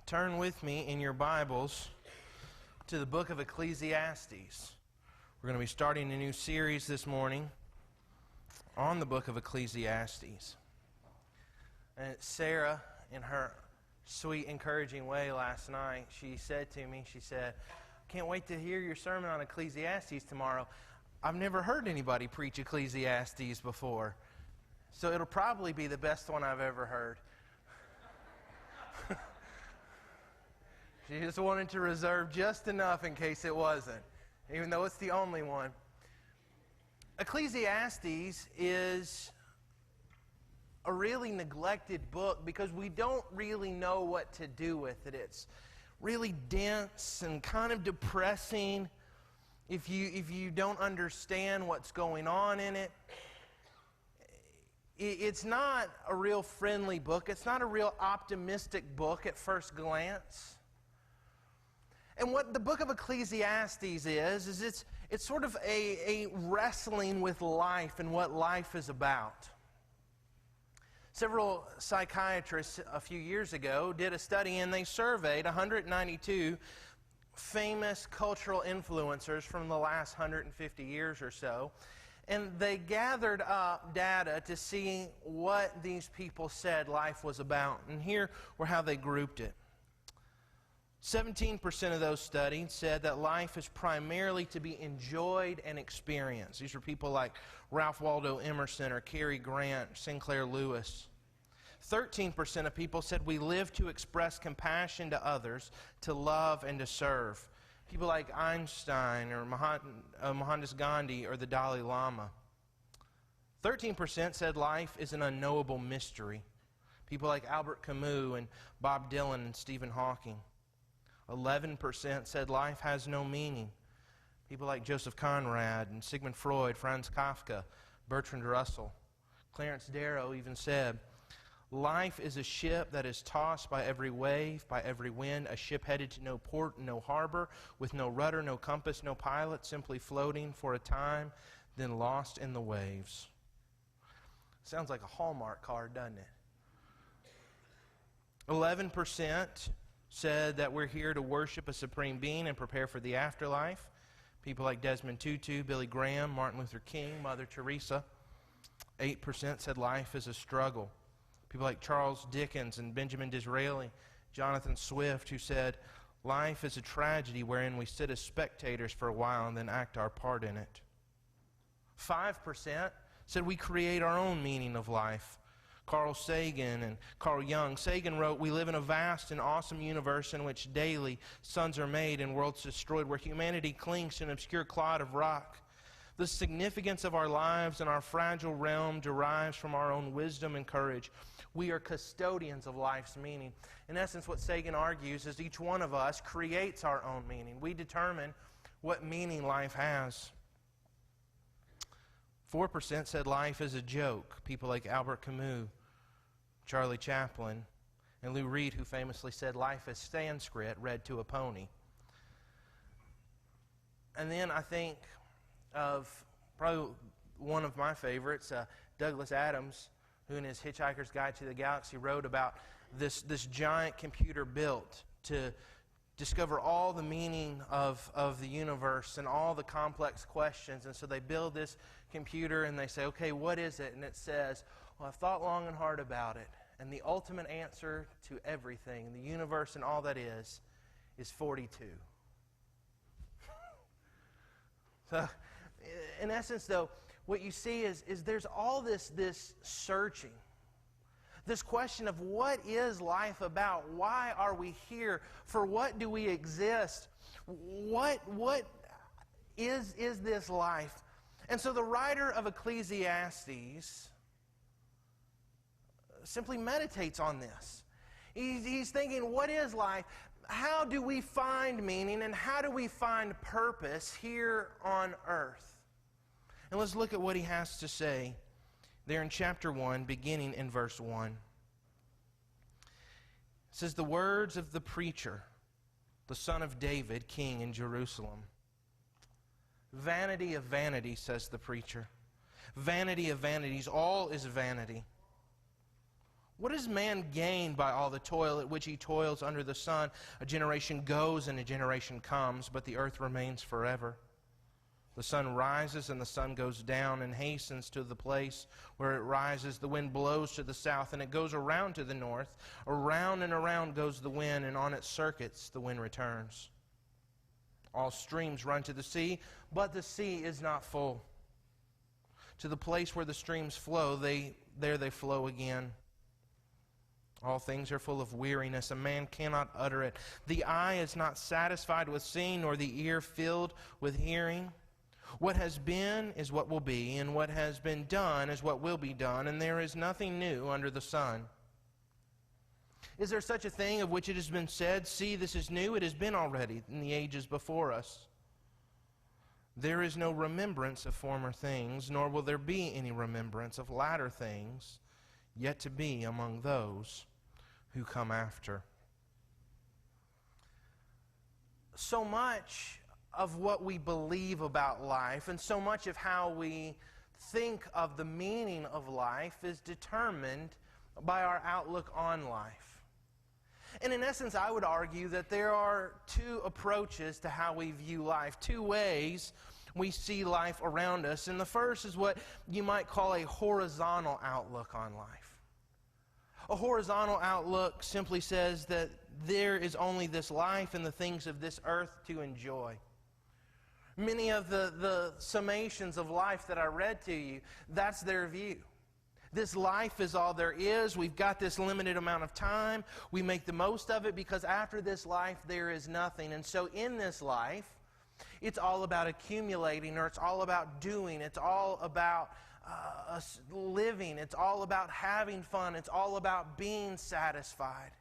turn with me in your Bibles to the book of Ecclesiastes. We're going to be starting a new series this morning on the book of Ecclesiastes. And Sarah, in her sweet, encouraging way last night, she said to me, "Can't wait to hear your sermon on Ecclesiastes tomorrow. I've never heard anybody preach Ecclesiastes before, so it'll probably be the best one I've ever heard." She just wanted to reserve just enough in case it wasn't, even though it's the only one. Ecclesiastes is a really neglected book because we don't really know what to do with it. It's really dense and kind of depressing if you don't understand what's going on in it. It's not a real friendly book. It's not a real optimistic book at first glance. And what the book of Ecclesiastes is it's sort of a wrestling with life and what life is about. Several psychiatrists a few years ago did a study and they surveyed 192 famous cultural influencers from the last 150 years or so. And they gathered up data to see what these people said life was about. And here were how they grouped it. 17% of those studied said that life is primarily to be enjoyed and experienced. These are people like Ralph Waldo Emerson or Cary Grant, Sinclair Lewis. 13% of people said we live to express compassion to others, to love and to serve. People like Einstein or Mohandas Gandhi or the Dalai Lama. 13% said life is an unknowable mystery. People like Albert Camus and Bob Dylan and Stephen Hawking. 11% said life has no meaning. People like Joseph Conrad and Sigmund Freud, Franz Kafka, Bertrand Russell. Clarence Darrow even said, life is a ship that is tossed by every wave, by every wind, a ship headed to no port, no harbor, with no rudder, no compass, no pilot, simply floating for a time, then lost in the waves. Sounds like a Hallmark card, doesn't it? 11% said that we're here to worship a supreme being and prepare for the afterlife. People like Desmond Tutu, Billy Graham, Martin Luther King, Mother Teresa. 8% said life is a struggle. People like Charles Dickens and Benjamin Disraeli, Jonathan Swift, who said, life is a tragedy wherein we sit as spectators for a while and then act our part in it. 5% said we create our own meaning of life. Carl Sagan and Carl Jung. Sagan wrote, we live in a vast and awesome universe in which daily suns are made and worlds destroyed, where humanity clings to an obscure clod of rock. The significance of our lives and our fragile realm derives from our own wisdom and courage. We are custodians of life's meaning. In essence, what Sagan argues is each one of us creates our own meaning. We determine what meaning life has. 4% said life is a joke. People like Albert Camus, Charlie Chaplin, and Lou Reed, who famously said life is Sanskrit read to a pony. And then I think of probably one of my favorites, Douglas Adams, who in his Hitchhiker's Guide to the Galaxy wrote about this giant computer built to discover all the meaning of the universe and all the complex questions. And so they build this computer and they say, okay, what is it? And it says, well, I've thought long and hard about it. And the ultimate answer to everything, the universe and all that is 42. So, in essence, though, what you see is there's all this searching. This question of what is life about? Why are we here? For what do we exist? What is this life? And so the writer of Ecclesiastes simply meditates on this. He's thinking, what is life? How do we find meaning and how do we find purpose here on earth? And let's look at what he has to say there in chapter 1, beginning in verse 1. It says, the words of the preacher, the son of David, king in Jerusalem. Vanity of vanities, says the preacher. Vanity of vanities, all is vanity. What does man gain by all the toil at which he toils under the sun? A generation goes and a generation comes, but the earth remains forever. The sun rises and the sun goes down and hastens to the place where it rises. The wind blows to the south and it goes around to the north. Around and around goes the wind, and on its circuits the wind returns. All streams run to the sea, but the sea is not full. To the place where the streams flow, there they flow again. All things are full of weariness. A man cannot utter it. The eye is not satisfied with seeing, nor the ear filled with hearing. What has been is what will be, and what has been done is what will be done, and there is nothing new under the sun. Is there such a thing of which it has been said, "See, this is new"? It has been already in the ages before us. There is no remembrance of former things, nor will there be any remembrance of latter things yet to be among those who come after. So much of what we believe about life and so much of how we think of the meaning of life is determined by our outlook on life. And in essence, I would argue that there are two approaches to how we view life, two ways we see life around us. And the first is what you might call a horizontal outlook on life. A horizontal outlook simply says that there is only this life and the things of this earth to enjoy. Many of the summations of life that I read to you, that's their view. This life is all there is. We've got this limited amount of time. We make the most of it because after this life there is nothing. And so in this life, it's all about accumulating, or it's all about doing. It's all about us living. It's all about having fun. It's all about being satisfied.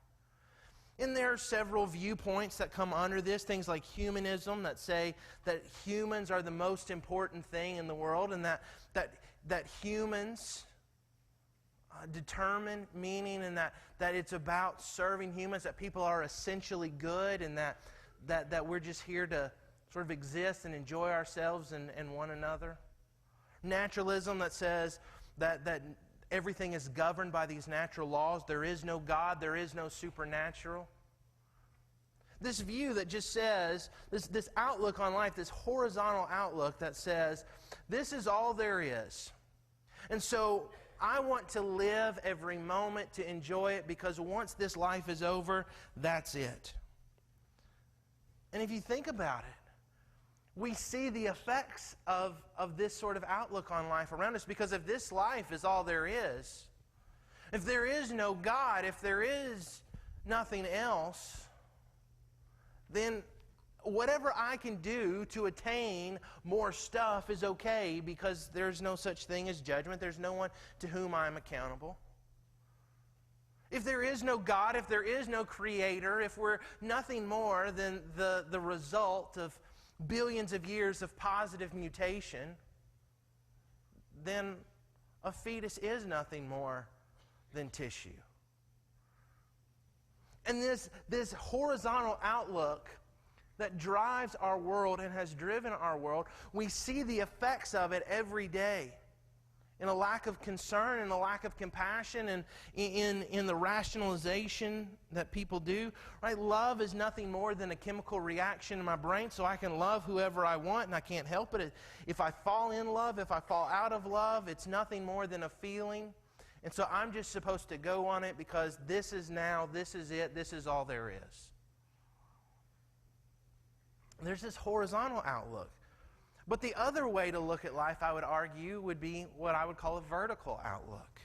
And there are several viewpoints that come under this, things like humanism that say that humans are the most important thing in the world, and that humans determine meaning, and that it's about serving humans, that people are essentially good, and that we're just here to sort of exist and enjoy ourselves and one another. Naturalism that says that everything is governed by these natural laws. There is no God. There is no supernatural. This view that just says, this outlook on life, this horizontal outlook that says, this is all there is. And so I want to live every moment to enjoy it, because once this life is over, that's it. And if you think about it, we see the effects of this sort of outlook on life around us, because if this life is all there is, if there is no God, if there is nothing else, then whatever I can do to attain more stuff is okay, because there's no such thing as judgment. There's no one to whom I'm accountable. If there is no God, if there is no Creator, if we're nothing more than the result of billions of years of positive mutation, then a fetus is nothing more than tissue. And this horizontal outlook that drives our world and has driven our world, we see the effects of it every day in a lack of concern and a lack of compassion and in the rationalization that people do. Right? Love is nothing more than a chemical reaction in my brain, so I can love whoever I want and I can't help it. If I fall in love, if I fall out of love, it's nothing more than a feeling. And so I'm just supposed to go on it because this is now, this is it, this is all there is. There's this horizontal outlook. But the other way to look at life, I would argue, would be what I would call a vertical outlook.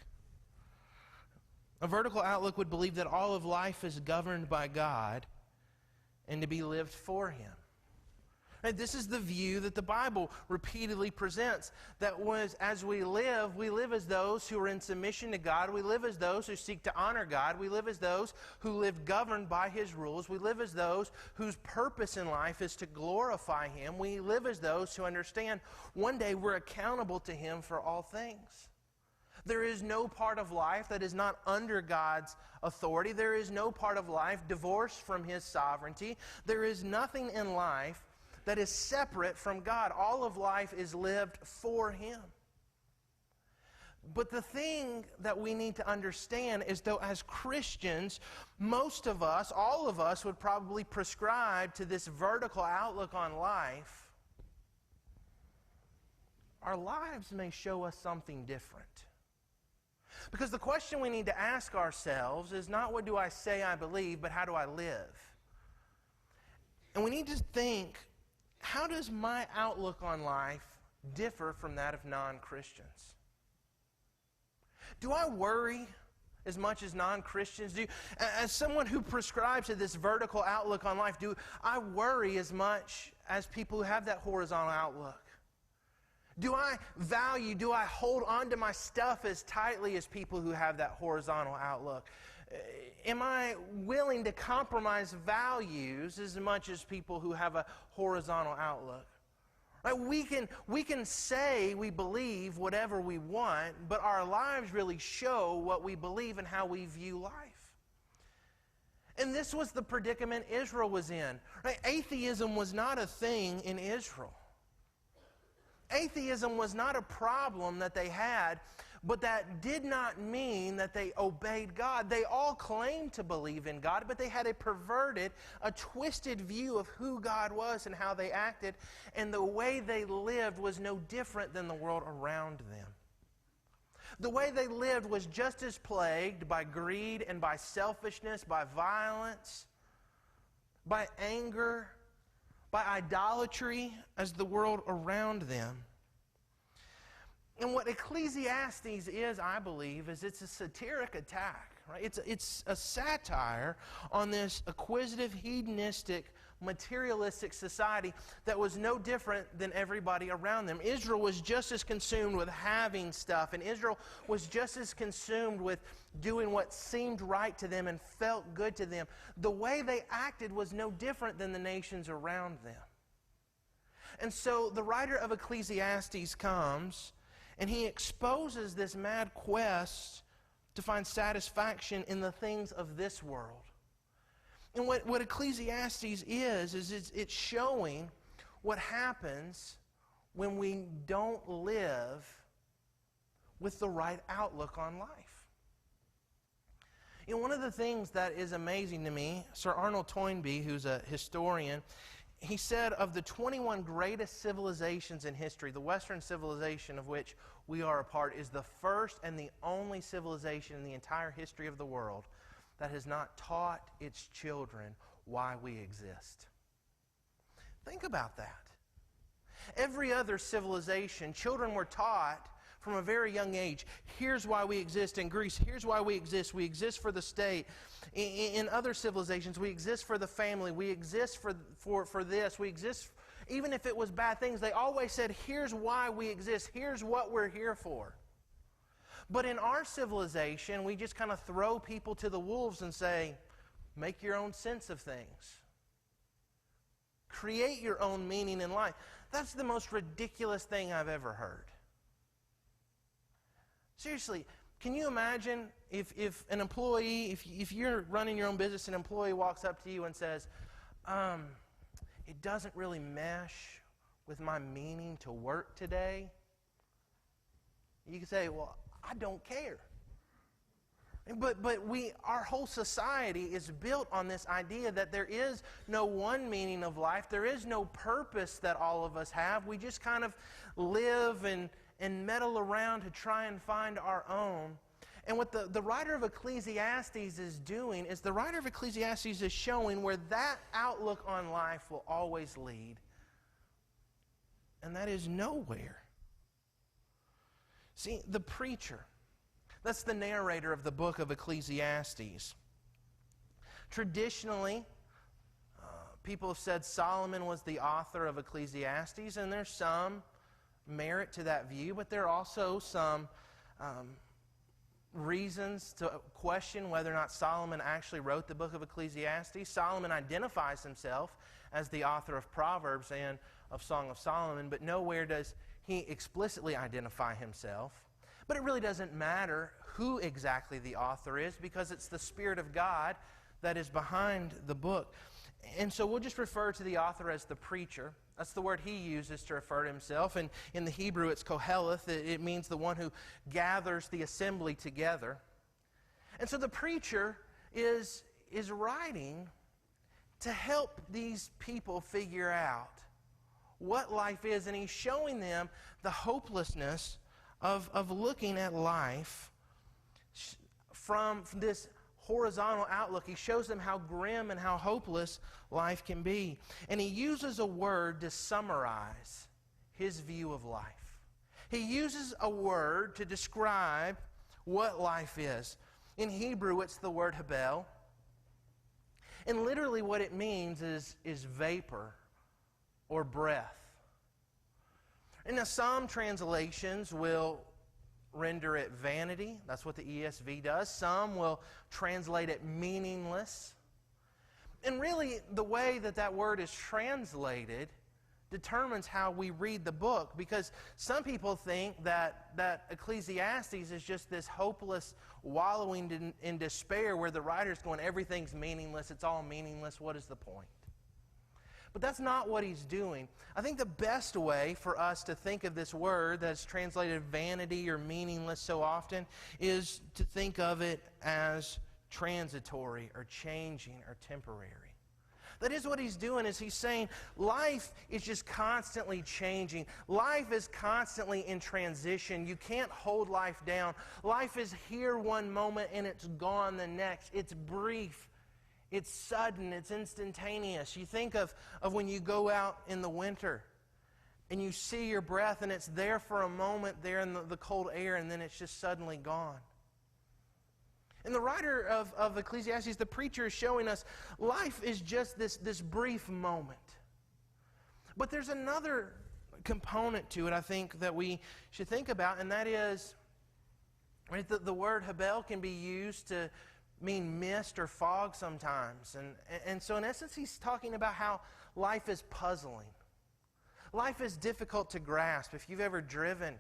A vertical outlook would believe that all of life is governed by God and to be lived for Him. And this is the view that the Bible repeatedly presents, that as we live as those who are in submission to God. We live as those who seek to honor God. We live as those who live governed by His rules. We live as those whose purpose in life is to glorify Him. We live as those who understand one day we're accountable to Him for all things. There is no part of life that is not under God's authority. There is no part of life divorced from His sovereignty. There is nothing in life that is separate from God. All of life is lived for Him. But the thing that we need to understand is, though, as Christians, most of us, all of us, would probably prescribe to this vertical outlook on life. Our lives may show us something different. Because the question we need to ask ourselves is not what do I say I believe, but how do I live? And we need to think, how does my outlook on life differ from that of non-Christians? Do I worry as much as non-Christians do? As someone who prescribes to this vertical outlook on life, do I worry as much as people who have that horizontal outlook? Do I hold on to my stuff as tightly as people who have that horizontal outlook? Am I willing to compromise values as much as people who have a horizontal outlook? Right? We can say we believe whatever we want, but our lives really show what we believe and how we view life. And this was the predicament Israel was in. Right? Atheism was not a thing in Israel. Atheism was not a problem that they had, but that did not mean that they obeyed God. They all claimed to believe in God, but they had a perverted, a twisted view of who God was and how they acted, and the way they lived was no different than the world around them. The way they lived was just as plagued by greed and by selfishness, by violence, by anger, by idolatry as the world around them. And what Ecclesiastes is, I believe, is it's a satiric attack. Right? It's a satire on this acquisitive, hedonistic, materialistic society that was no different than everybody around them. Israel was just as consumed with having stuff, and Israel was just as consumed with doing what seemed right to them and felt good to them. The way they acted was no different than the nations around them. And so the writer of Ecclesiastes comes and he exposes this mad quest to find satisfaction in the things of this world. And what Ecclesiastes is it's showing what happens when we don't live with the right outlook on life. You know, one of the things that is amazing to me, Sir Arnold Toynbee, who's a historian, he said of the 21 greatest civilizations in history, the Western civilization of which we are a part is the first and the only civilization in the entire history of the world that has not taught its children why we exist. Think about that. Every other civilization, children were taught from a very young age, here's why we exist in Greece, here's why we exist for the state. In other civilizations, we exist for the family, we exist for this, we exist, even if it was bad things, they always said, here's why we exist, here's what we're here for. But in our civilization, we just kind of throw people to the wolves and say, make your own sense of things. Create your own meaning in life. That's the most ridiculous thing I've ever heard. Seriously, can you imagine if an employee, if you're running your own business, an employee walks up to you and says, it doesn't really mesh with my meaning to work today? You can say, well, I don't care. But our whole society is built on this idea that there is no one meaning of life. There is no purpose that all of us have. We just kind of live and meddle around to try and find our own. And what the writer of Ecclesiastes is doing is the writer of Ecclesiastes is showing where that outlook on life will always lead. And that is nowhere. See, the preacher, that's the narrator of the book of Ecclesiastes. Traditionally, people have said Solomon was the author of Ecclesiastes, and there's some merit to that view, but there are also some reasons to question whether or not Solomon actually wrote the book of Ecclesiastes. Solomon identifies himself as the author of Proverbs and of Song of Solomon, but nowhere does he explicitly identify himself. But it really doesn't matter who exactly the author is, because it's the Spirit of God that is behind the book. And so we'll just refer to the author as the preacher. That's the word he uses to refer to himself. And in the Hebrew, it's koheleth. It means the one who gathers the assembly together. And so the preacher is writing to help these people figure out what life is. And he's showing them the hopelessness of looking at life from this horizontal outlook. He shows them how grim and how hopeless life can be. And he uses a word to summarize his view of life. He uses a word to describe what life is. In Hebrew, it's the word habel. And literally what it means is vapor or breath. And now some translations will render it vanity. That's what the ESV does. Some will translate it meaningless. And really, the way that word is translated determines how we read the book, because some people think that Ecclesiastes is just this hopeless wallowing in despair where the writer's going, everything's meaningless, it's all meaningless, what is the point? But that's not what he's doing. I think the best way for us to think of this word that's translated vanity or meaningless so often is to think of it as transitory or changing or temporary. That is what he's doing, is he's saying life is just constantly changing. Life is constantly in transition. You can't hold life down. Life is here one moment and it's gone the next. It's brief. It's sudden, it's instantaneous. You think of when you go out in the winter and you see your breath and it's there for a moment there in the cold air and then it's just suddenly gone. And the writer of Ecclesiastes, the preacher, is showing us life is just this brief moment. But there's another component to it, I think, that we should think about, and that is, right, the word habel can be used to mean mist or fog sometimes. And so in essence, he's talking about how life is puzzling. Life is difficult to grasp. If you've ever driven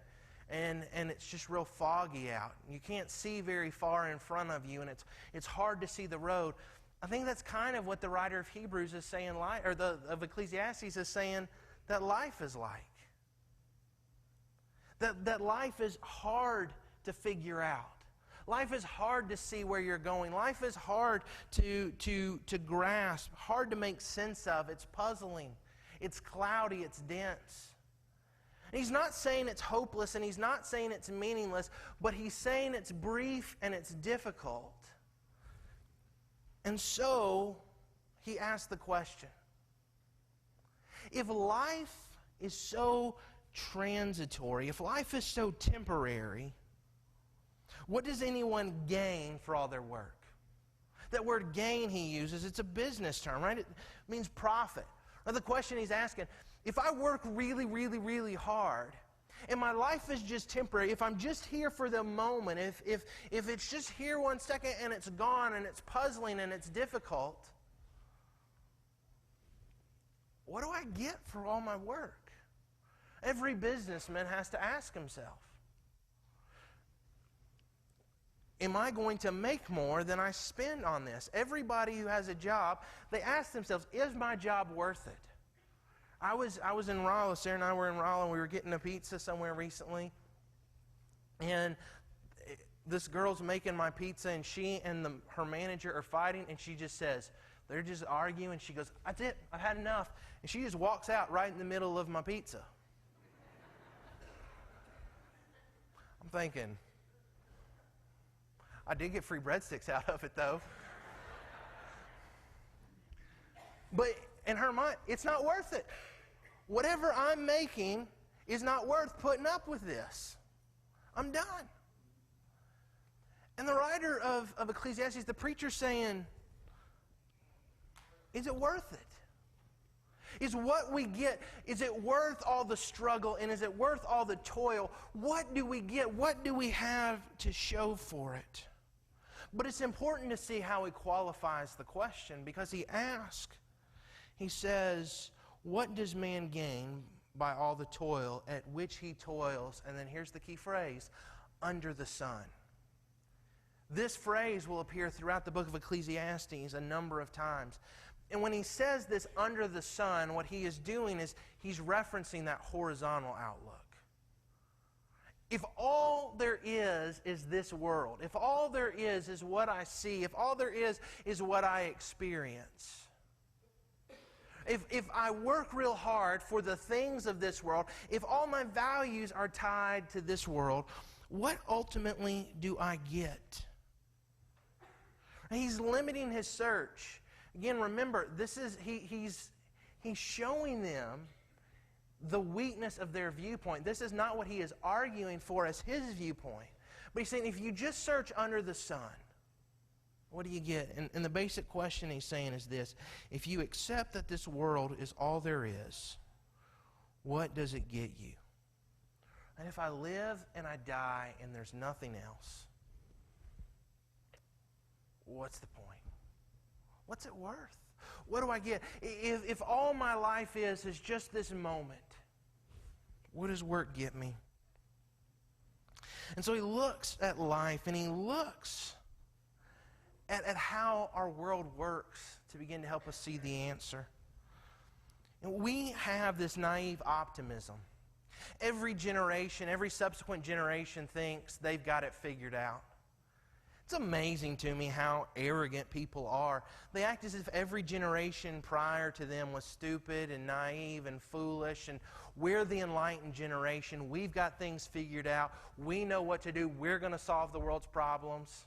and it's just real foggy out, you can't see very far in front of you, and it's hard to see the road. I think that's kind of what the writer of Hebrews is saying, of Ecclesiastes is saying that life is like. That life is hard to figure out. Life is hard to see where you're going. Life is hard to grasp, hard to make sense of. It's puzzling. It's cloudy. It's dense. And he's not saying it's hopeless, and he's not saying it's meaningless, but he's saying it's brief and it's difficult. And so he asked the question, if life is so transitory, if life is so temporary, what does anyone gain for all their work? That word gain he uses, it's a business term, right? It means profit. Now the question he's asking, if I work really, really, really hard, and my life is just temporary, if I'm just here for the moment, if it's just here 1 second and it's gone and it's puzzling and it's difficult, what do I get for all my work? Every businessman has to ask himself, am I going to make more than I spend on this? Everybody who has a job, they ask themselves, is my job worth it? I was in Raleigh, Sarah and I were in Raleigh, and we were getting a pizza somewhere recently. And this girl's making my pizza, and she and her manager are fighting, and she just says, they're just arguing. She goes, that's it, I've had enough. And she just walks out right in the middle of my pizza. I'm thinking, I did get free breadsticks out of it, though. But in her mind, it's not worth it. Whatever I'm making is not worth putting up with this. I'm done. And the writer of Ecclesiastes, the preacher, saying, is it worth it? Is what we get, is it worth all the struggle, and is it worth all the toil? What do we get? What do we have to show for it? But it's important to see how he qualifies the question, because he asks, he says, what does man gain by all the toil at which he toils? And then here's the key phrase, under the sun. This phrase will appear throughout the book of Ecclesiastes a number of times. And when he says this under the sun, what he is doing is he's referencing that horizontal outlook. If all there is this world, if all there is what I see, if all there is what I experience, if I work real hard for the things of this world, if all my values are tied to this world, what ultimately do I get? He's limiting his search. Again, remember, this is he's showing them the weakness of their viewpoint. This is not what he is arguing for as his viewpoint. But he's saying, if you just search under the sun, what do you get? And the basic question he's saying is this: if you accept that this world is all there is, what does it get you? And if I live and I die and there's nothing else, what's the point? What's it worth? What do I get? If all my life is just this moment, what does work get me? And so he looks at life and he looks at how our world works to begin to help us see the answer. And we have this naive optimism. Every generation, every subsequent generation thinks they've got it figured out. It's amazing to me how arrogant people are. They act as if every generation prior to them was stupid and naive and foolish, and we're the enlightened generation. We've got things figured out. We know what to do. We're going to solve the world's problems.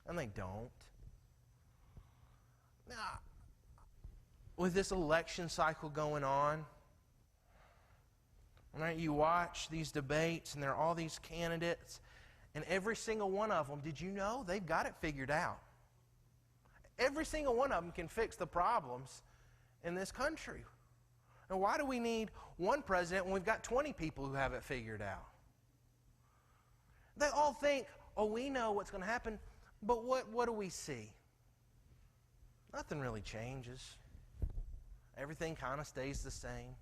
And they don't. Now, with this election cycle going on, right, you watch these debates and there are all these candidates, and every single one of them, did you know, they've got it figured out. Every single one of them can fix the problems in this country. And why do we need one president when we've got 20 people who have it figured out? They all think, oh, we know what's going to happen, but what do we see? Nothing really changes. Everything kind of stays the same.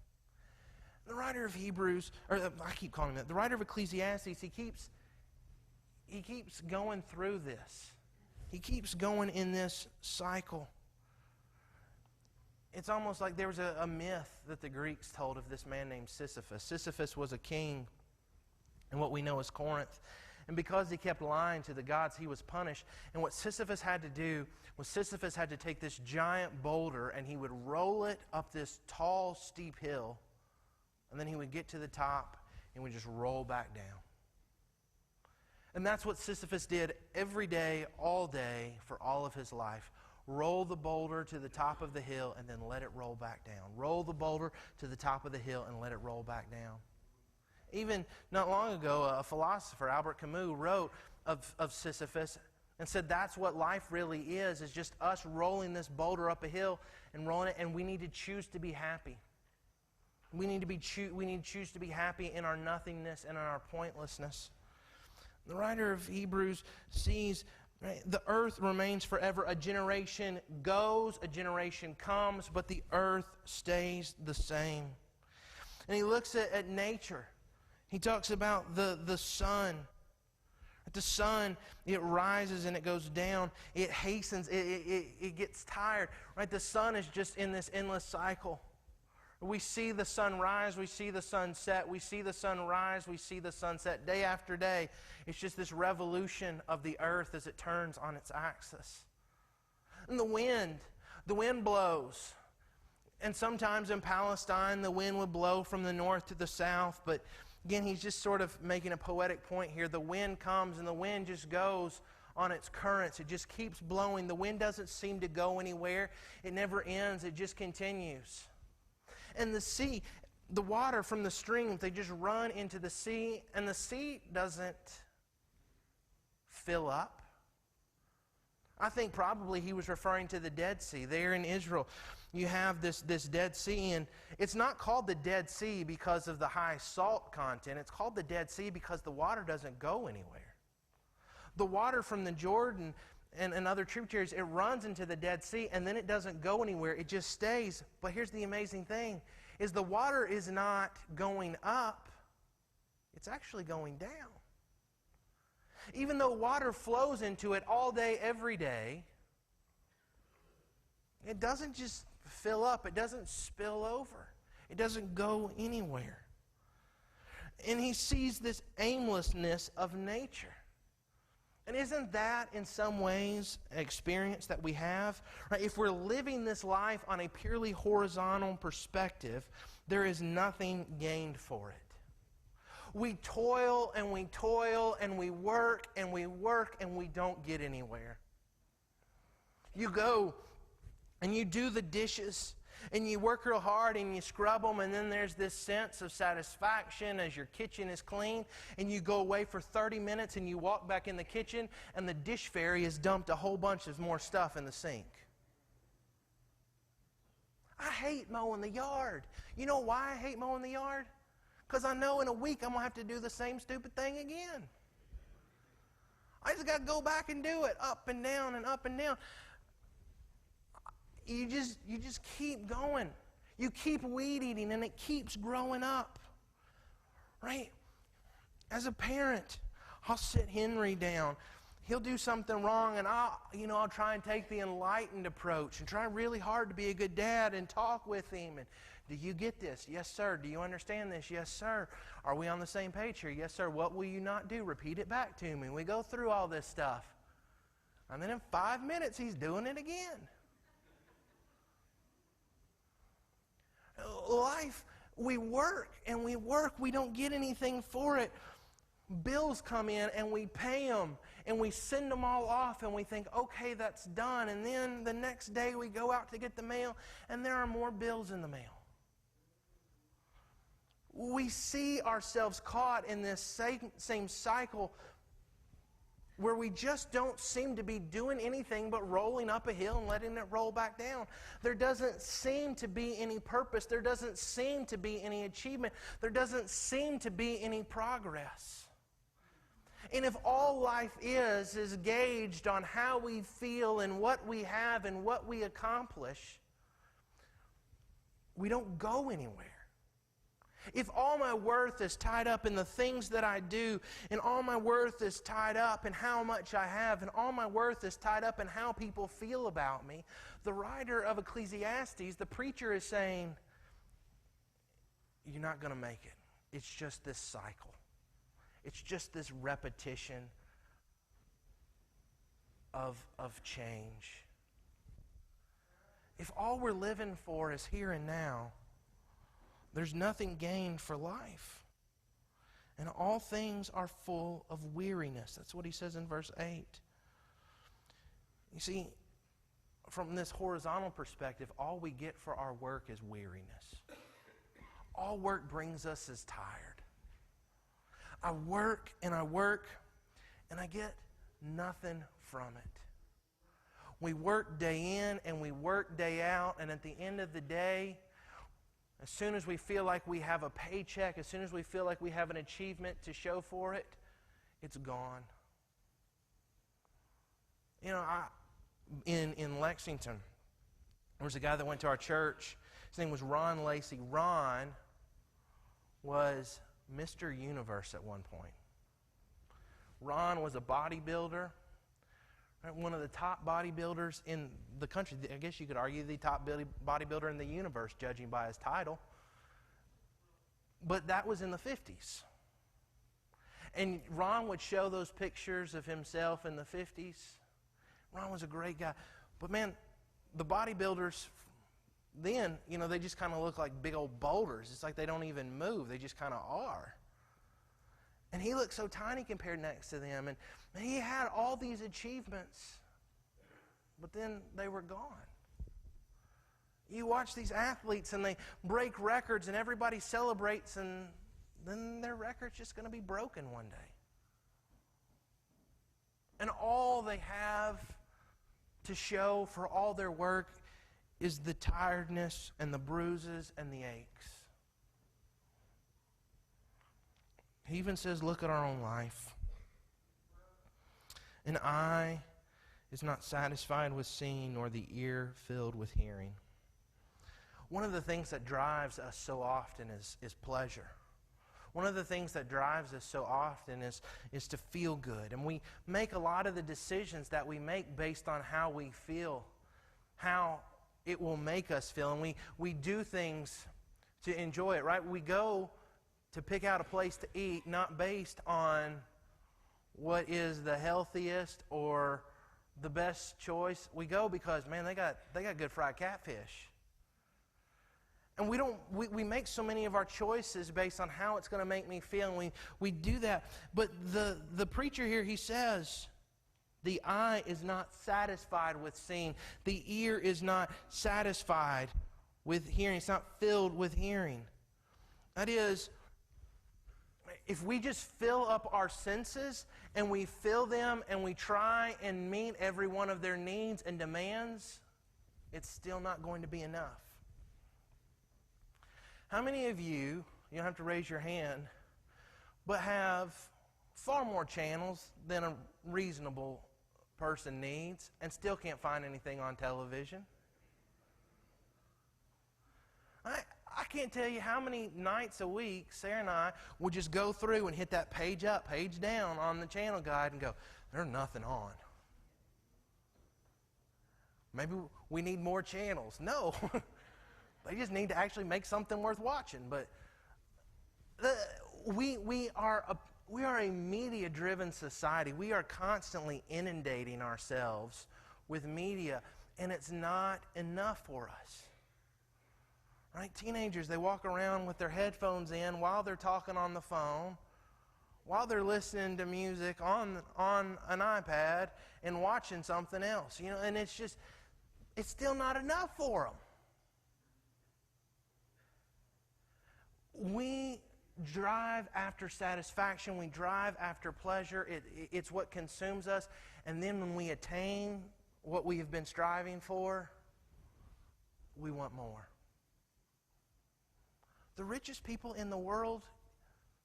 The writer of Hebrews, or I keep calling him that, the writer of Ecclesiastes, he keeps going through this. He keeps going in this cycle. It's almost like there was a myth that the Greeks told of this man named Sisyphus. Sisyphus was a king in what we know as Corinth. And because he kept lying to the gods, he was punished. And what Sisyphus had to do was Sisyphus had to take this giant boulder and he would roll it up this tall, steep hill. And then he would get to the top and would just roll back down. And that's what Sisyphus did every day, all day, for all of his life. Roll the boulder to the top of the hill and then let it roll back down. Roll the boulder to the top of the hill and let it roll back down. Even not long ago, a philosopher, Albert Camus, wrote of Sisyphus and said that's what life really is just us rolling this boulder up a hill and rolling it, and we need to choose to be happy. We need to choose to be happy in our nothingness and in our pointlessness. The writer of Hebrews sees, right, the earth remains forever. A generation goes, a generation comes, but the earth stays the same. And he looks at nature. He talks about the sun. The sun, it rises and it goes down. It hastens. It gets tired. Right? The sun is just in this endless cycle. We see the sun rise, we see the sun set, we see the sun rise, we see the sun set. Day after day, it's just this revolution of the earth as it turns on its axis. And the wind blows. And sometimes in Palestine, the wind would blow from the north to the south. But again, he's just sort of making a poetic point here. The wind comes and the wind just goes on its currents. It just keeps blowing. The wind doesn't seem to go anywhere. It never ends. It just continues. And the sea, the water from the streams, they just run into the sea, and the sea doesn't fill up. I think probably he was referring to the Dead Sea. There in Israel, you have this Dead Sea, and it's not called the Dead Sea because of the high salt content. It's called the Dead Sea because the water doesn't go anywhere. The water from the Jordan and other tributaries, it runs into the Dead Sea, and then it doesn't go anywhere. It just stays. But here's the amazing thing, is the water is not going up. It's actually going down. Even though water flows into it all day, every day, It doesn't just fill up. It doesn't spill over. It doesn't go anywhere. And he sees this aimlessness of nature. And isn't that, in some ways, an experience that we have? Right? If we're living this life on a purely horizontal perspective, there is nothing gained for it. We toil and we toil and we work and we work and we don't get anywhere. You go and you do the dishes and you work real hard and you scrub them, and then there's this sense of satisfaction as your kitchen is clean, and you go away for 30 minutes and you walk back in the kitchen and the dish fairy has dumped a whole bunch of more stuff in the sink. I hate mowing the yard. You know why I hate mowing the yard? Because I know in a week I'm going to have to do the same stupid thing again. I just got to go back and do it up and down and up and down. You just keep going. You keep weed eating and it keeps growing up. Right? As a parent, I'll sit Henry down. He'll do something wrong and I'll try and take the enlightened approach and try really hard to be a good dad and talk with him. And do you get this? Yes, sir. Do you understand this? Yes, sir. Are we on the same page here? Yes, sir. What will you not do? Repeat it back to me. We go through all this stuff. And then in 5 minutes, he's doing it again. Life, we work and we work. We don't get anything for it. Bills come in and we pay them and we send them all off and we think, okay, that's done. And then the next day we go out to get the mail and there are more bills in the mail. We see ourselves caught in this same cycle where we just don't seem to be doing anything but rolling up a hill and letting it roll back down. There doesn't seem to be any purpose. There doesn't seem to be any achievement. There doesn't seem to be any progress. And if all life is gauged on how we feel and what we have and what we accomplish, we don't go anywhere. If all my worth is tied up in the things that I do, and all my worth is tied up in how much I have, and all my worth is tied up in how people feel about me, the writer of Ecclesiastes, the preacher, is saying, you're not going to make it. It's just this cycle. It's just this repetition of change. If all we're living for is here and now, there's nothing gained for life. And all things are full of weariness. That's what he says in verse 8. You see, from this horizontal perspective, all we get for our work is weariness. All work brings us is tired. I work, and I get nothing from it. We work day in and we work day out, and at the end of the day, as soon as we feel like we have a paycheck, as soon as we feel like we have an achievement to show for it, it's gone. You know, in Lexington, there was a guy that went to our church. His name was Ron Lacey. Ron was Mr. Universe at one point. Ron was a bodybuilder, one of the top bodybuilders in the country. I guess you could argue the top bodybuilder in the universe, judging by his title. But that was in the 50s. And Ron would show those pictures of himself in the 50s. Ron was a great guy. But man, the bodybuilders then, you know, they just kind of look like big old boulders. It's like they don't even move. They just kind of are. And he looked so tiny compared next to them. And he had all these achievements, but then they were gone. You watch these athletes and they break records and everybody celebrates, and then their record's just going to be broken one day. And all they have to show for all their work is the tiredness and the bruises and the aches. He even says, look at our own life. An eye is not satisfied with seeing, nor the ear filled with hearing. One of the things that drives us so often is pleasure. One of the things that drives us so often is to feel good. And we make a lot of the decisions that we make based on how we feel, how it will make us feel. And we do things to enjoy it, right? We go to pick out a place to eat not based on what is the healthiest or the best choice. We go because, man, they got good fried catfish. And we make so many of our choices based on how it's going to make me feel, and we do that. But the preacher here, he says, the eye is not satisfied with seeing. The ear is not satisfied with hearing. It's not filled with hearing. That is, if we just fill up our senses and we fill them and we try and meet every one of their needs and demands, it's still not going to be enough. How many of you don't have to raise your hand, but have far more channels than a reasonable person needs and still can't find anything on television? I can't tell you how many nights a week Sarah and I would just go through and hit that page up, page down on the channel guide and go, there's nothing on. Maybe we need more channels. No. They just need to actually make something worth watching. But we are a media-driven society. We are constantly inundating ourselves with media, and it's not enough for us. Right? Teenagers, they walk around with their headphones in while they're talking on the phone, while they're listening to music on an iPad and watching something else. And it's still not enough for them. We drive after satisfaction. We drive after pleasure. It's what consumes us. And then when we attain what we have been striving for, we want more. The richest people in the world,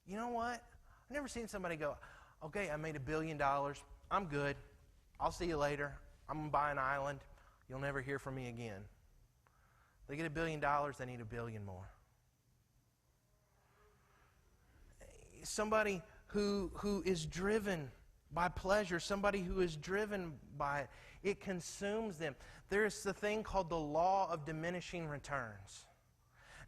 you know what? I've never seen somebody go, okay, I made $1 billion. I'm good. I'll see you later. I'm going to buy an island. You'll never hear from me again. They get $1 billion, they need $1 billion more. Somebody who is driven by pleasure, somebody who is driven by it, it consumes them. There's the thing called the law of diminishing returns.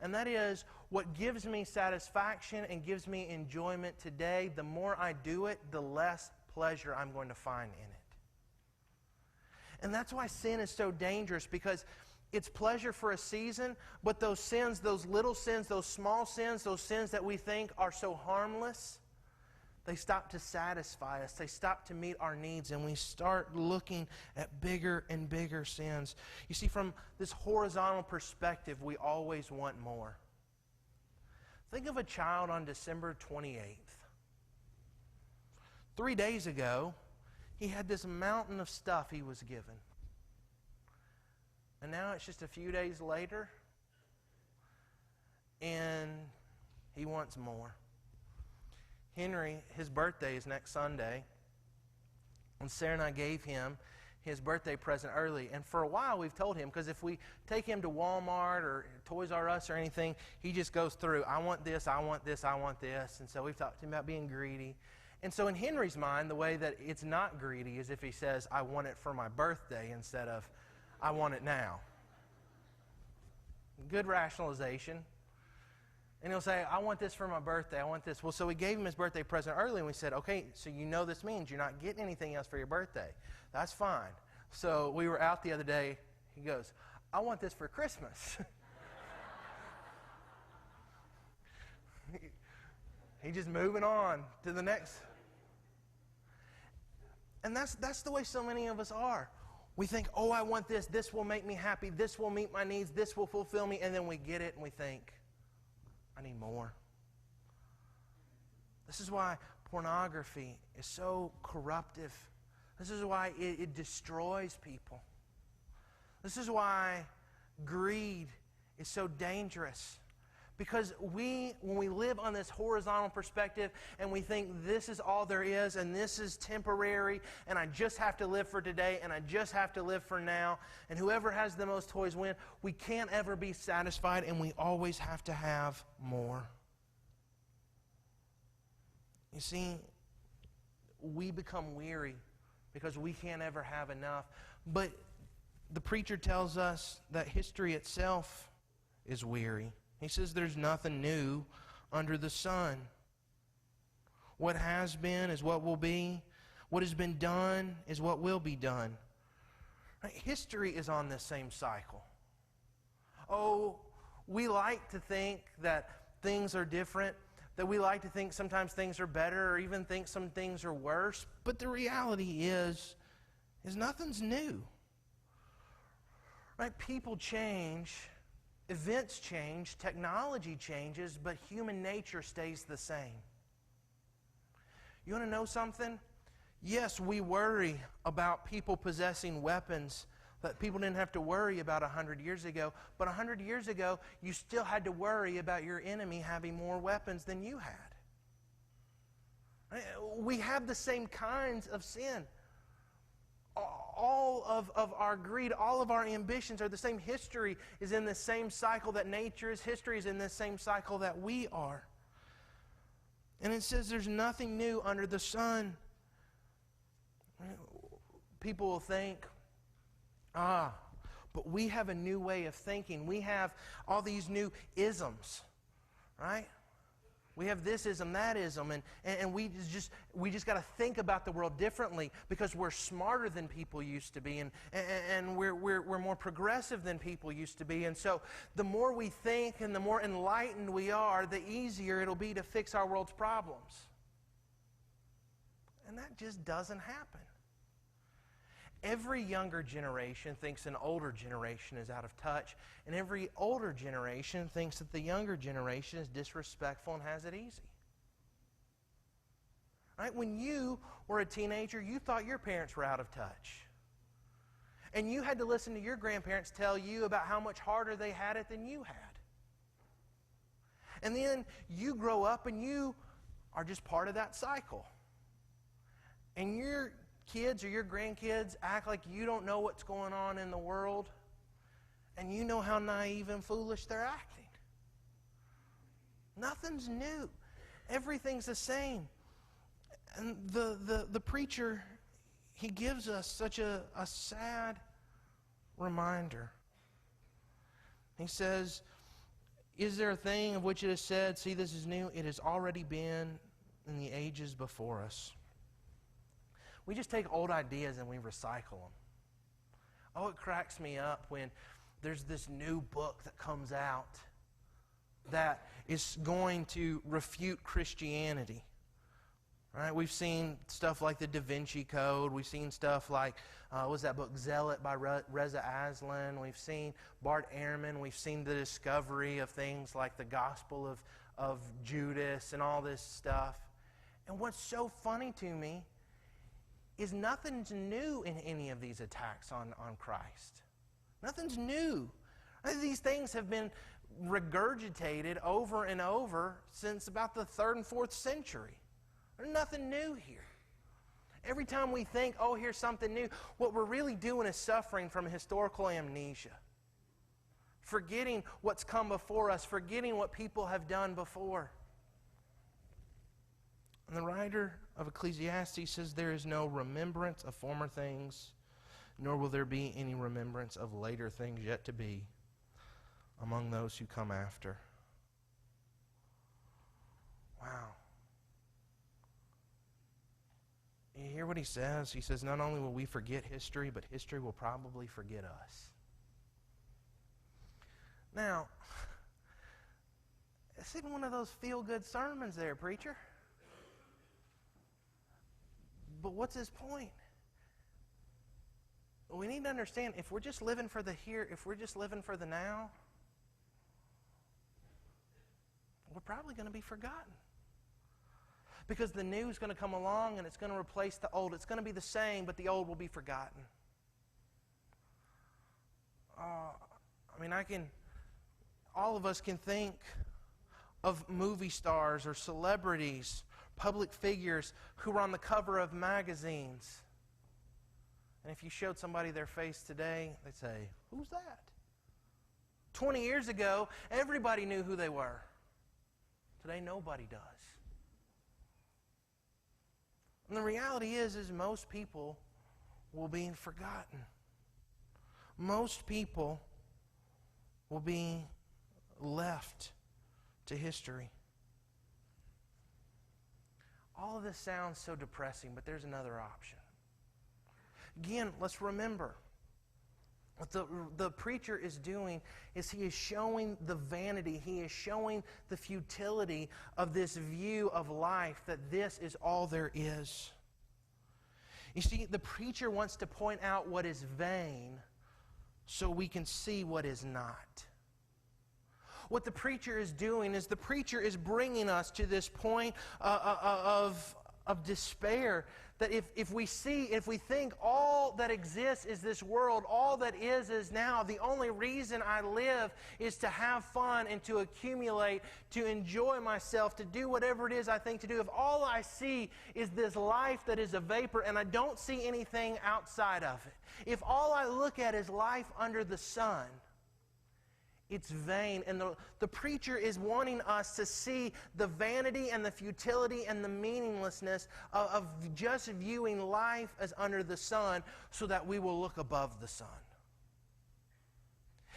And that is, what gives me satisfaction and gives me enjoyment today, the more I do it, the less pleasure I'm going to find in it. And that's why sin is so dangerous, because it's pleasure for a season, but those sins, those little sins, those small sins, those sins that we think are so harmless, they stop to satisfy us. They stop to meet our needs, and we start looking at bigger and bigger sins. You see, from this horizontal perspective, we always want more. Think of a child on December 28th. 3 days ago, he had this mountain of stuff he was given. And now it's just a few days later, and he wants more. Henry, his birthday is next Sunday, and Sarah and I gave him his birthday present early. And for a while we've told him, because if we take him to Walmart or Toys R Us or anything, he just goes through, I want this, I want this, I want this. And so we've talked to him about being greedy. And so in Henry's mind, the way that it's not greedy is if he says, I want it for my birthday instead of, I want it now. Good rationalization. And he'll say, I want this for my birthday, I want this. Well, so we gave him his birthday present early, and we said, okay, so you know this means you're not getting anything else for your birthday. That's fine. So we were out the other day, he goes, I want this for Christmas. He's just moving on to the next. And that's the way so many of us are. We think, oh, I want this. This will make me happy. This will meet my needs. This will fulfill me. And then we get it and we think, I need more. This is why pornography is so corruptive. This is why it destroys people. This is why greed is so dangerous. Because when we live on this horizontal perspective and we think this is all there is and this is temporary and I just have to live for today and I just have to live for now and whoever has the most toys win, we can't ever be satisfied and we always have to have more. You see, we become weary because we can't ever have enough. But the preacher tells us that history itself is weary. He says there's nothing new under the sun. What has been is what will be. What has been done is what will be done. Right? History is on this same cycle. Oh, we like to think that things are different, that we like to think sometimes things are better or even think some things are worse, but the reality is nothing's new. Right? People change, events change, technology changes, but human nature stays the same. You want to know something? Yes, we worry about people possessing weapons that people didn't have to worry about 100 years ago. But 100 years ago, you still had to worry about your enemy having more weapons than you had. We have the same kinds of sin. All of our greed, all of our ambitions are the same. History is in the same cycle that nature is. History is in the same cycle that we are. And it says there's nothing new under the sun. People will think, but we have a new way of thinking. We have all these new isms, right? We have this ism, that ism, and we just got to think about the world differently because we're smarter than people used to be, and we're more progressive than people used to be. And so the more we think and the more enlightened we are, the easier it'll be to fix our world's problems. And that just doesn't happen. Every younger generation thinks an older generation is out of touch, and every older generation thinks that the younger generation is disrespectful and has it easy. Right? When you were a teenager, you thought your parents were out of touch. And you had to listen to your grandparents tell you about how much harder they had it than you had. And then you grow up and you are just part of that cycle. And your kids or your grandkids act like you don't know what's going on in the world, and you know how naive and foolish they're acting. Nothing's new. Everything's the same. And the preacher, he gives us such a sad reminder. He says, is there a thing of which it is said, see, this is new? It has already been in the ages before us. We just take old ideas and we recycle them. Oh, it cracks me up when there's this new book that comes out that is going to refute Christianity. Right? We've seen stuff like the Da Vinci Code. We've seen stuff like, what's that book, Zealot by Reza Aslan. We've seen Bart Ehrman. We've seen the discovery of things like the Gospel of Judas and all this stuff. And what's so funny to me is nothing's new in any of these attacks on Christ. Nothing's new. These things have been regurgitated over and over since about the 3rd and 4th century. There's nothing new here. Every time we think, oh, here's something new, what we're really doing is suffering from historical amnesia. Forgetting what's come before us, forgetting what people have done before. And the writer of Ecclesiastes says there is no remembrance of former things, nor will there be any remembrance of later things yet to be among those who come after. Wow. You hear what he says? He says not only will we forget history, but history will probably forget us. Now, this isn't one of those feel-good sermons there, preacher. But what's his point? We need to understand, if we're just living for the here, if we're just living for the now, we're probably going to be forgotten. Because the new is going to come along and it's going to replace the old. It's going to be the same, but the old will be forgotten. All of us can think of movie stars or celebrities, public figures who were on the cover of magazines. And if you showed somebody their face today, they'd say, who's that? 20 years ago, everybody knew who they were. Today, nobody does. And the reality is most people will be forgotten. most people will be left to history. All of this sounds so depressing, but there's another option. Again, let's remember, what the preacher is doing is he is showing the vanity, he is showing the futility of this view of life, that this is all there is. You see, the preacher wants to point out what is vain so we can see what is not. What the preacher is doing is the preacher is bringing us to this point of despair, that if we think all that exists is this world, all that is now, the only reason I live is to have fun and to accumulate, to enjoy myself, to do whatever it is I think to do. If all I see is this life that is a vapor and I don't see anything outside of it, if all I look at is life under the sun, it's vain. And the preacher is wanting us to see the vanity and the futility and the meaninglessness of just viewing life as under the sun, so that we will look above the sun.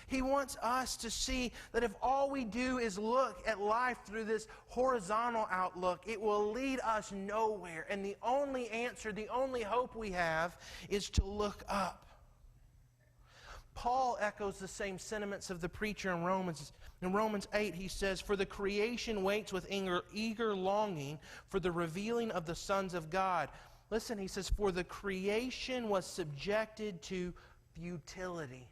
He wants us to see that if all we do is look at life through this horizontal outlook, it will lead us nowhere. And the only answer, the only hope we have, is to look up. Paul echoes the same sentiments of the preacher in Romans. In Romans 8, he says, "For the creation waits with eager longing for the revealing of the sons of God." Listen, he says, "For the creation was subjected to futility,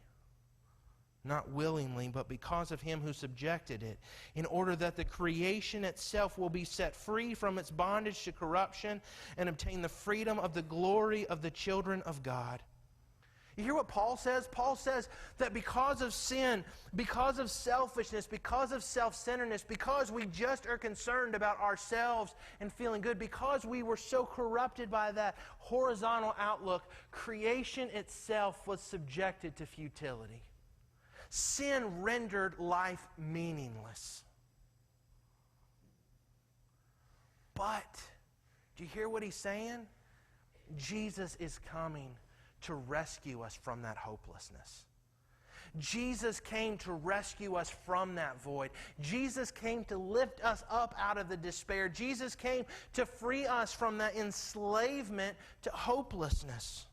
not willingly, but because of him who subjected it, in order that the creation itself will be set free from its bondage to corruption and obtain the freedom of the glory of the children of God." You hear what Paul says? Paul says that because of sin, because of selfishness, because of self-centeredness, because we just are concerned about ourselves and feeling good, because we were so corrupted by that horizontal outlook, creation itself was subjected to futility. Sin rendered life meaningless. But, do you hear what he's saying? Jesus is coming to rescue us from that hopelessness. Jesus came to rescue us from that void. Jesus came to lift us up out of the despair. Jesus came to free us from that enslavement to hopelessness.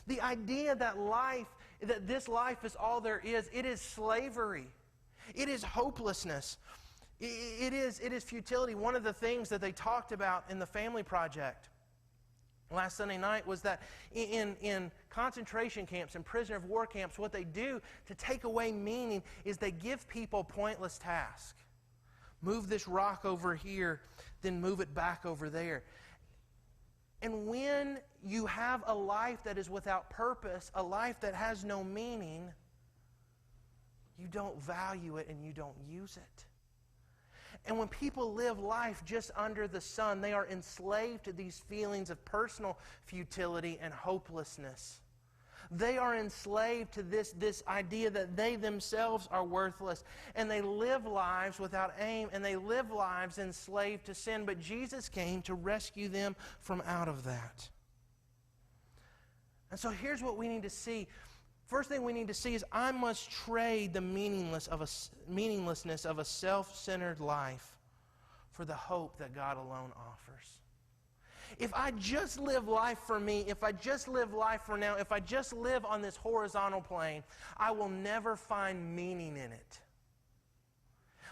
The idea that this life is all there is, it is slavery. It is hopelessness. It is futility. One of the things that they talked about in the Family Project last Sunday night was that in concentration camps and prisoner of war camps, what they do to take away meaning is they give people pointless tasks. Move this rock over here, then move it back over there. And when you have a life that is without purpose, a life that has no meaning, you don't value it and you don't use it. And when people live life just under the sun, they are enslaved to these feelings of personal futility and hopelessness. They are enslaved to this idea that they themselves are worthless. And they live lives without aim, and they live lives enslaved to sin. But Jesus came to rescue them from out of that. And so here's what we need to see. First thing we need to see is I must trade the meaninglessness of a self-centered life for the hope that God alone offers. If I just live life for me, if I just live life for now, if I just live on this horizontal plane, I will never find meaning in it.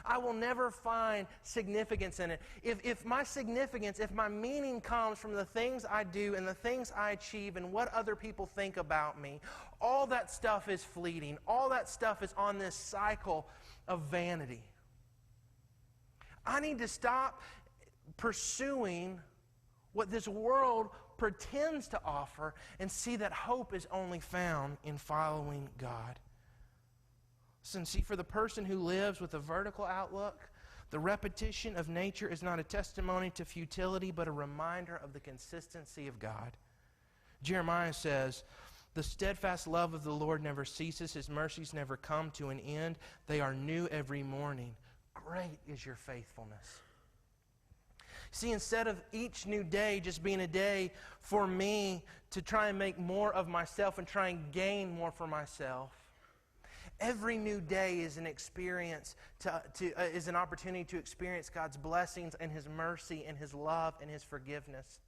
I will never find significance in it. If my significance, if my meaning comes from the things I do and the things I achieve and what other people think about me, all that stuff is fleeting. All that stuff is on this cycle of vanity. I need to stop pursuing what this world pretends to offer and see that hope is only found in following God. Listen, see, for the person who lives with a vertical outlook, the repetition of nature is not a testimony to futility, but a reminder of the consistency of God. Jeremiah says, "The steadfast love of the Lord never ceases. His mercies never come to an end. They are new every morning. Great is your faithfulness." See, instead of each new day just being a day for me to try and make more of myself and try and gain more for myself, every new day is an experience, is an opportunity to experience God's blessings and His mercy and His love and His forgiveness.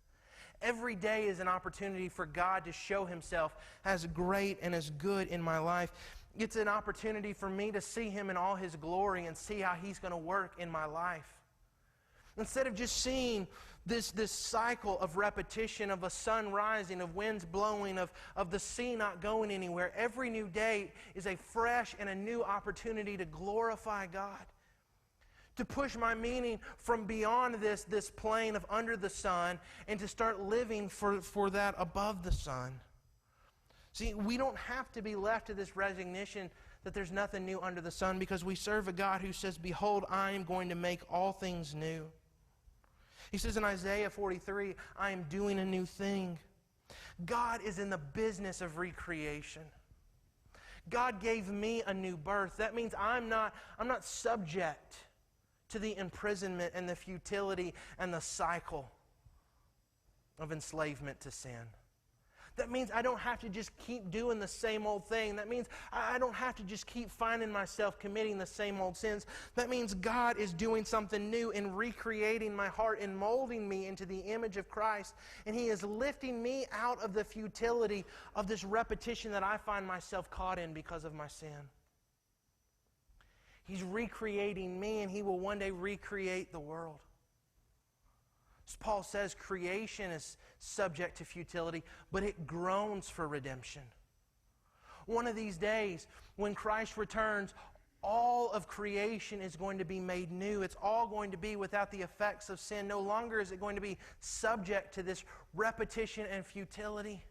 Every day is an opportunity for God to show Himself as great and as good in my life. It's an opportunity for me to see Him in all His glory and see how He's going to work in my life. Instead of just seeing this cycle of repetition, of a sun rising, of winds blowing, of the sea not going anywhere, every new day is a fresh and a new opportunity to glorify God. To push my meaning from beyond this plane of under the sun and to start living for that above the sun. See, we don't have to be left to this resignation that there's nothing new under the sun, because we serve a God who says, "Behold, I am going to make all things new." He says in Isaiah 43, "I am doing a new thing." God is in the business of recreation. God gave me a new birth. That means I'm not subject to the imprisonment and the futility and the cycle of enslavement to sin. That means I don't have to just keep doing the same old thing. That means I don't have to just keep finding myself committing the same old sins. That means God is doing something new in recreating my heart and molding me into the image of Christ. And He is lifting me out of the futility of this repetition that I find myself caught in because of my sin. He's recreating me, and He will one day recreate the world. As Paul says, creation is subject to futility, but it groans for redemption. One of these days, when Christ returns, all of creation is going to be made new. It's all going to be without the effects of sin. No longer is it going to be subject to this repetition and futility.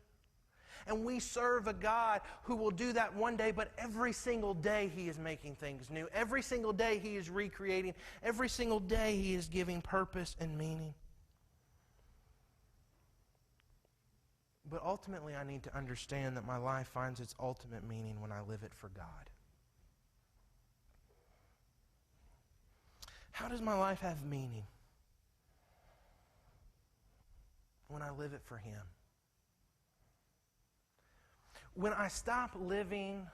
And we serve a God who will do that one day, but every single day He is making things new. Every single day He is recreating. Every single day He is giving purpose and meaning. But ultimately, I need to understand that my life finds its ultimate meaning when I live it for God. How does my life have meaning? When I live it for Him. When I stop living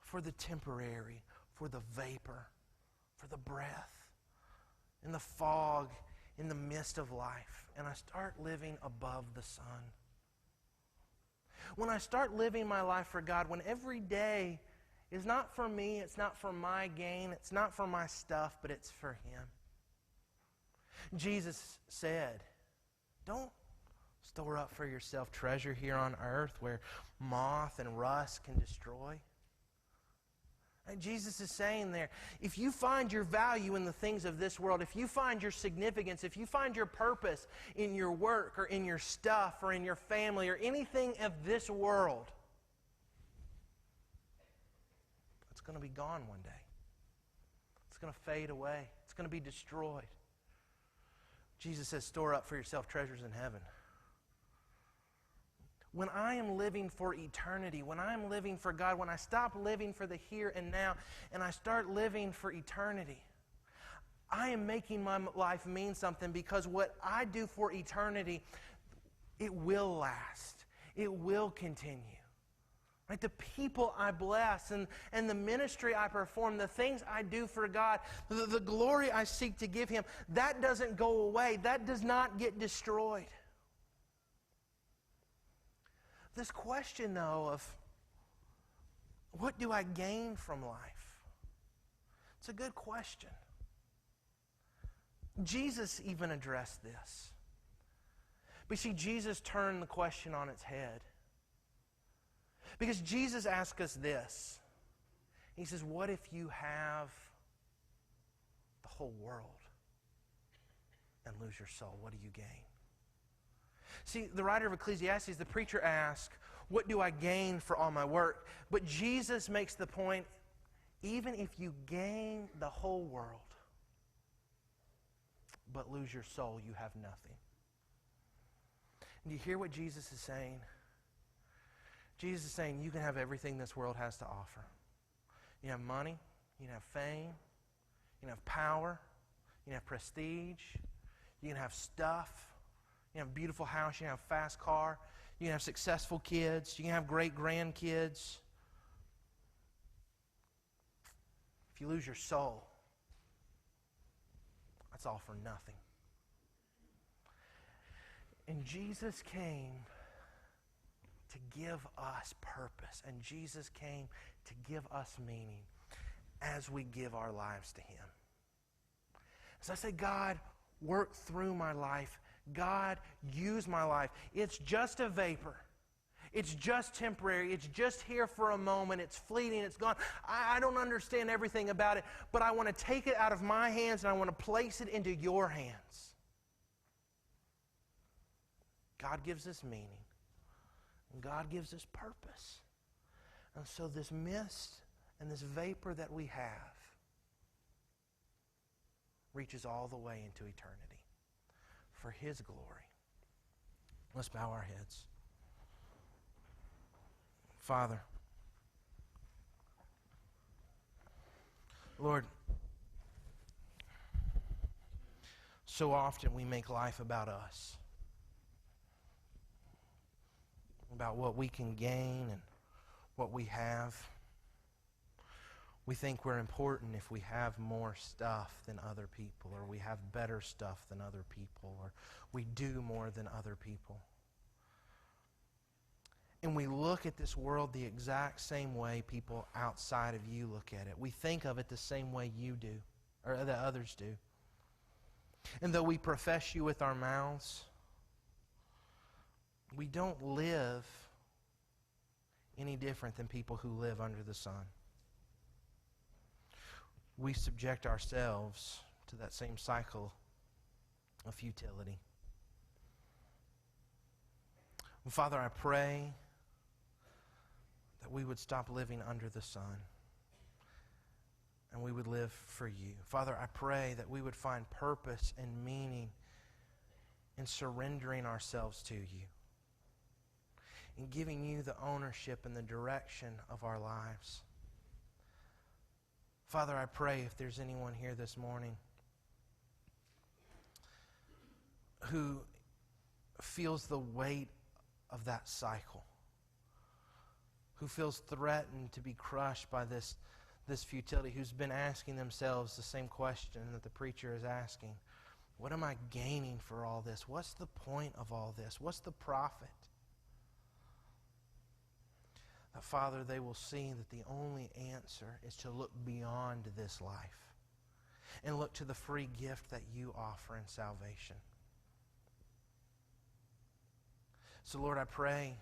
for the temporary, for the vapor, for the breath, in the fog, in the mist of life, and I start living above the sun. When I start living my life for God, when every day is not for me, it's not for my gain, it's not for my stuff, but it's for Him. Jesus said, "Don't store up for yourself treasure here on earth where moth and rust can destroy." And Jesus is saying there, if you find your value in the things of this world, if you find your significance, if you find your purpose in your work or in your stuff or in your family or anything of this world, it's going to be gone one day. It's going to fade away. It's going to be destroyed. Jesus says, store up for yourself treasures in heaven. When I am living for eternity, when I am living for God, when I stop living for the here and now and I start living for eternity, I am making my life mean something, because what I do for eternity, it will last. It will continue. Right? The people I bless and the ministry I perform, the things I do for God, the glory I seek to give Him, that doesn't go away. That does not get destroyed. This question, though, of what do I gain from life? It's a good question. Jesus even addressed this. But see, Jesus turned the question on its head. Because Jesus asked us this. He says, what if you have the whole world and lose your soul? What do you gain? See, the writer of Ecclesiastes, the preacher asks, what do I gain for all my work? But Jesus makes the point, even if you gain the whole world, but lose your soul, you have nothing. And do you hear what Jesus is saying? Jesus is saying you can have everything this world has to offer. You can have money, you can have fame, you can have power, You can have prestige. You can have stuff. You can have a beautiful house. You can have a fast car. You can have successful kids. You can have great grandkids. If you lose your soul, that's all for nothing. And Jesus came to give us purpose. And Jesus came to give us meaning as we give our lives to Him. So I say, God, work through my life. God, use my life. It's just a vapor. It's just temporary. It's just here for a moment. It's fleeting. It's gone. I don't understand everything about it, but I want to take it out of my hands and I want to place it into your hands. God gives us meaning. And God gives us purpose. And so this mist and this vapor that we have reaches all the way into eternity for His glory. Let's bow our heads. Father, Lord, so often we make life about us, about what we can gain and what we have. We think we're important if we have more stuff than other people, or we have better stuff than other people, or we do more than other people. And we look at this world the exact same way people outside of you look at it. We think of it the same way you do, or that others do. And though we profess you with our mouths, we don't live any different than people who live under the sun. We subject ourselves to that same cycle of futility. And Father, I pray that we would stop living under the sun and we would live for you. Father, I pray that we would find purpose and meaning in surrendering ourselves to you, in giving you the ownership and the direction of our lives. Father, I pray if there's anyone here this morning who feels the weight of that cycle, who feels threatened to be crushed by this futility, who's been asking themselves the same question that the preacher is asking. What am I gaining for all this? What's the point of all this? What's the profit? That, Father, they will see that the only answer is to look beyond this life and look to the free gift that you offer in salvation. So, Lord, I pray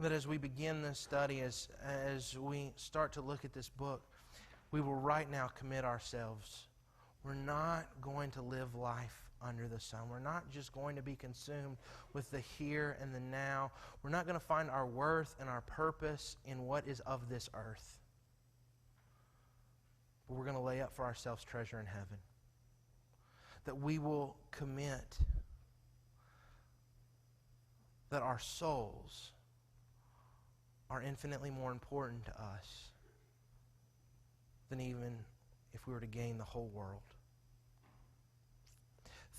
that as we begin this study, as we start to look at this book, we will right now commit ourselves. We're not going to live life under the sun. We're not just going to be consumed with the here and the now. We're not going to find our worth and our purpose in what is of this earth. But we're going to lay up for ourselves treasure in heaven. That we will commit that our souls are infinitely more important to us than even if we were to gain the whole world.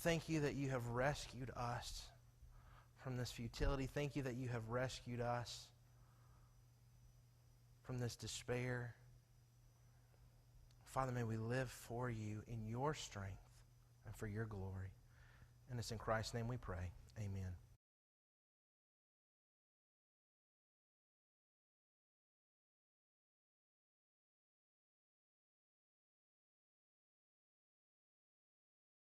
Thank you that you have rescued us from this futility. Thank you that you have rescued us from this despair. Father, may we live for you in your strength and for your glory. And it's in Christ's name we pray. Amen.